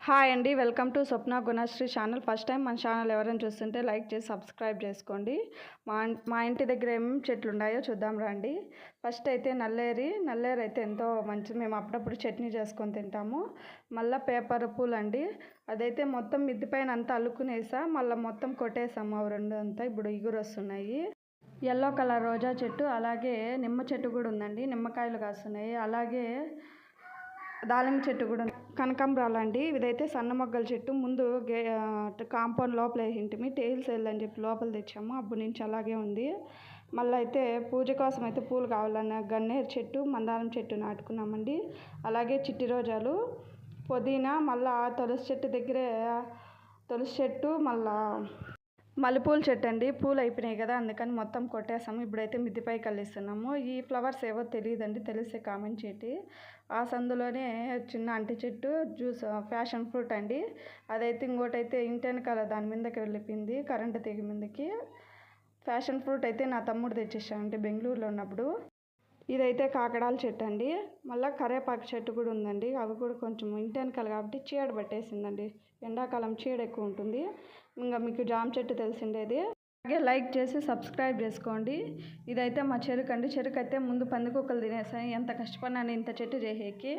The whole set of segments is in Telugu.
హాయ్ అండి, welcome to Swapna Gunasri channel. First time మన ఛానల్ ఎవరైనా చూస్తుంటే లైక్ చేసి సబ్స్క్రైబ్ చేసుకోండి. మా ఇంటి దగ్గర ఏమేమి చెట్లు ఉన్నాయో చూద్దాం రండి. ఫస్ట్ అయితే నల్లేరు అయితే ఎంతో మంచిది. మేము అప్పుడప్పుడు చట్నీ చేసుకొని తింటాము. మళ్ళీ పేపర్ పూలు అండి, అదైతే మొత్తం మిద్ది పైన అంతా అల్లుకునేసా, మళ్ళీ మొత్తం కొట్టేసాము. అవి రెండు అంతా ఇప్పుడు ఇగురు వస్తున్నాయి. ఎల్లో కలర్ రోజా చెట్టు, అలాగే నిమ్మ చెట్టు కూడా ఉందండి, నిమ్మకాయలు కాస్తున్నాయి. అలాగే దానిమ్మ చెట్టు కూడా కనకాంబరాలు అండి. ఇదైతే సన్న మొగ్గల చెట్టు. ముందు కాంపౌండ్ లోపల వేసింటిమి, టైల్స్ వెళ్ళని చెప్పి లోపల తెచ్చాము. అప్పటి నుంచి అలాగే ఉంది. మళ్ళీ అయితే పూజ కోసం అయితే పూలు కావాలన్న గన్నేరు చెట్టు, మందారం చెట్టు నాటుకున్నామండి. అలాగే చిట్టి రోజాలు, పుదీనా, మళ్ళీ తులసి చెట్టు దగ్గరే తులసి చెట్టు, మళ్ళీ మల్లెపూల చెట్టు అండి. పూలు అయిపోయినాయి కదా, అందుకని మొత్తం కొట్టేసాము. ఇప్పుడైతే మిద్దిపై కలిస్తున్నాము. ఈ ఫ్లవర్స్ ఏవో తెలియదండి, తెలిస్తే కామెంట్ చేయండి. ఆ సందులోనే చిన్న అంటి చెట్టు, జ్యూస్ ప్యాషన్ ఫ్రూట్ అండి. అదైతే ఇంకోటైతే ఇంటెనకాల దాని మీదకి వెళ్ళిపోయింది, కరెంటు తీగ మీదకి. ప్యాషన్ ఫ్రూట్ అయితే నా తమ్ముడు తెచ్చేసామంటే బెంగళూరులో ఉన్నప్పుడు. ఇదైతే కాకడాల చెట్టు అండి. మళ్ళీ కరేపాకు చెట్టు కూడా ఉందండి. అవి కూడా కొంచెం ఇంటెనకాలు కాబట్టి చీడ పట్టేసిందండి. ఎండాకాలం చీడ ఎక్కువ ఉంటుంది. ఇంకా మీకు జామ చెట్టు తెలిసిండేది. అలాగే లైక్ చేసి సబ్స్క్రైబ్ చేసుకోండి. ఇదైతే మా చెరుకు అండి. చెరుకు అయితే ముందు పందికొక్కలు తినేసాయి. ఎంత కష్టపడినాను ఇంత చెట్టు చేసేకి.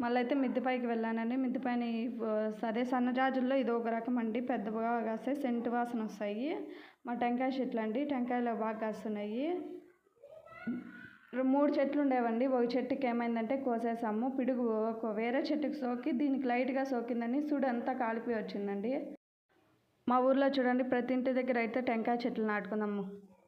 మళ్ళీ అయితే మిద్దిపైకి వెళ్ళానండి. మిద్దిపైన సరే సన్నజాజుల్లో ఇది ఒక రకం అండి, పెద్దగా కాస్తాయి, సెంటు వాసన వస్తాయి. మా టెంకాయ చెట్లు అండి, టెంకాయలు బాగా కాస్తున్నాయి. 3 చెట్లు ఉండేవండి. ఒక చెట్టుకి ఏమైందంటే కోసేసాము. పిడుగు వేరే చెట్టుకి సోకి దీనికి లైట్గా సోకిందని సుడు అంతా కాలిపోయి వచ్చిందండి. మా ఊర్లో చూడండి, ప్రతి ఇంటి దగ్గర అయితే టెంకాయ చెట్లు నాటుకుందాము.